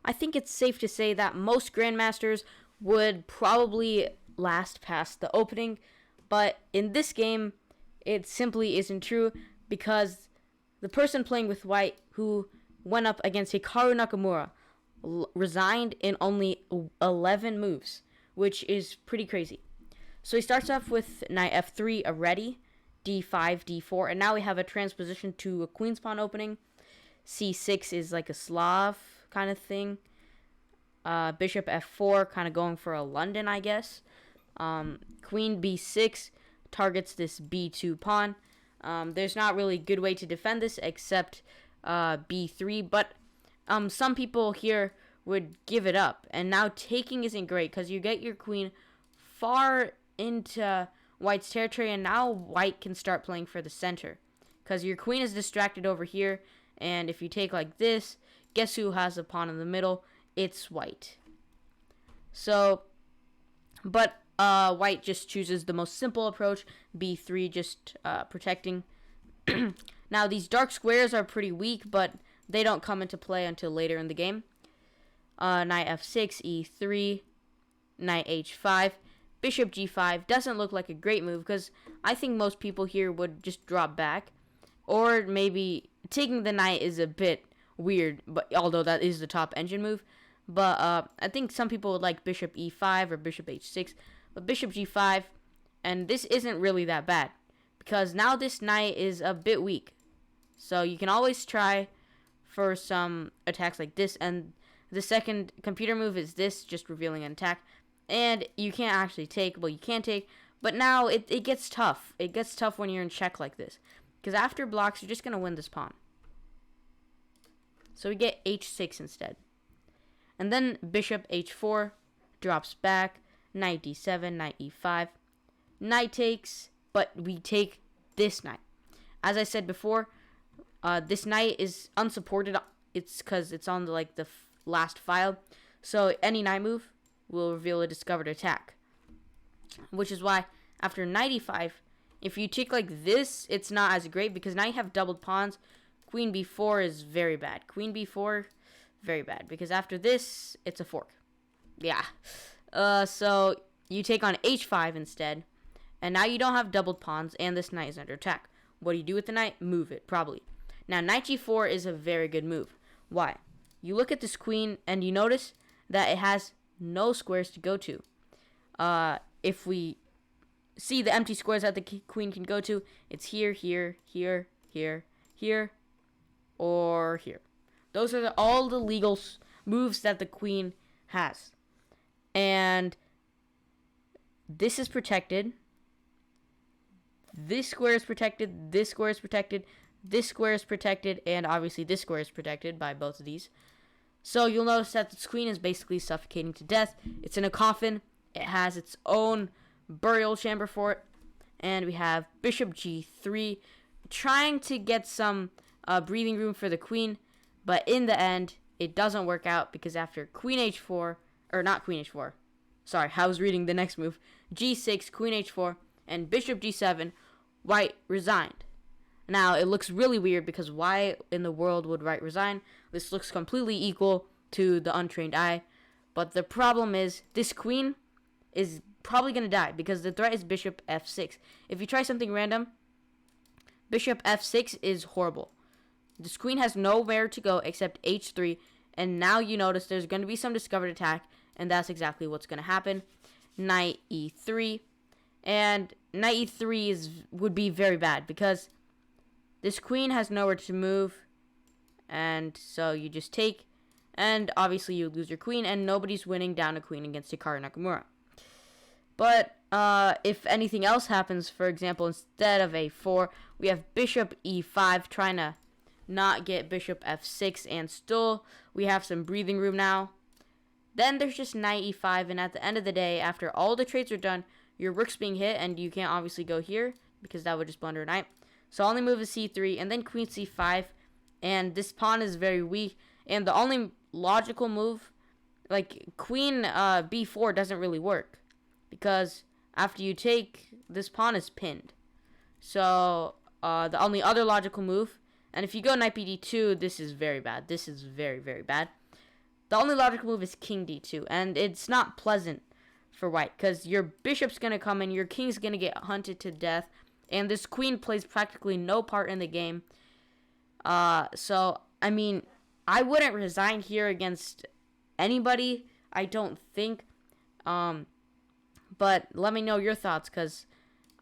I think it's safe to say that most Grandmasters would probably last past the opening, but in this game, it simply isn't true because the person playing with white who went up against Hikaru Nakamura resigned in only 11 moves, which is pretty crazy. So he starts off with knight f3, a ready, d5, d4, and now we have a transposition to a queen's pawn opening. c6 is like a Slav kind of thing. Bishop f4, kind of going for a London, I guess. Queen b6 targets this b2 pawn. There's not really a good way to defend this except b3, but some people here would give it up. And now taking isn't great because you get your queen far into white's territory, and now white can start playing for the center because your queen is distracted over here. And if you take like this, guess who has a pawn in the middle? It's white. So, but white just chooses the most simple approach, b3, just protecting. Now, these dark squares are pretty weak, but they don't come into play until later in the game. Knight f6, e3, knight h5, bishop g5 doesn't look like a great move because I think most people here would just drop back, or maybe taking the knight is a bit weird, but although that is the top engine move. But I think some people would like bishop e5 or bishop h6, but bishop g5, and this isn't really that bad because now this knight is a bit weak. So you can always try for some attacks like this, and the second computer move is this, just revealing an attack. And you can't actually take, well, you can take, but now it gets tough. It gets tough when you're in check like this, because after blocks, you're just going to win this pawn. So we get h6 instead. And then bishop h4 drops back, knight d7, knight e5. Knight takes, but we take this knight. As I said before, this knight is unsupported. It's because it's on the last file. So any knight move will reveal a discovered attack. Which is why after knight e5, if you take like this, it's not as great because now you have doubled pawns. Queen b4 is very bad. Queen b4, very bad, because after this, it's a fork. Yeah. So you take on h5 instead, and now you don't have doubled pawns, and this knight is under attack. What do you do with the knight? Move it, probably. Now, knight g4 is a very good move. Why? You look at this queen, and you notice that it has no squares to go to. If we see the empty squares that the queen can go to, it's here, here, here, here, here, or here. Those are all the legal moves that the queen has. And this is protected. This square is protected. This square is protected. This square is protected. And obviously this square is protected by both of these. So you'll notice that this queen is basically suffocating to death. It's in a coffin. It has its own burial chamber for it. And we have bishop g3 trying to get some breathing room for the queen. But in the end, it doesn't work out because after queen h4, or not queen h4, sorry, I was reading the next move, g6, queen h4, and bishop g7, white resigned. Now, it looks really weird because why in the world would white resign? This looks completely equal to the untrained eye. But the problem is this queen is probably going to die because the threat is bishop f6. If you try something random, bishop f6 is horrible. This queen has nowhere to go except h3, and now you notice there's going to be some discovered attack, and that's exactly what's going to happen. Knight e3, and knight e3 would be very bad because this queen has nowhere to move, and so you just take, and obviously you lose your queen, and nobody's winning down a queen against Hikaru Nakamura. But if anything else happens, for example, instead of a4, we have bishop e5 trying to not get bishop f6, and still we have some breathing room now. Then there's just knight e5, and at the end of the day, after all the trades are done, your rook's being hit, and you can't obviously go here because that would just blunder a knight. So only move is c3, and then queen c5, and this pawn is very weak, and the only logical move, like queen b4 doesn't really work because after you take, this pawn is pinned. So the only other logical move, and if you go knight bd2, this is very bad. This is very, very bad. the only logical move is king d2, and it's not pleasant for white because your bishop's going to come in, your king's going to get hunted to death, and this queen plays practically no part in the game. So, I mean, I wouldn't resign here against anybody, I don't think. But let me know your thoughts, because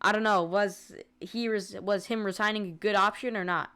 I don't know, was him resigning a good option or not?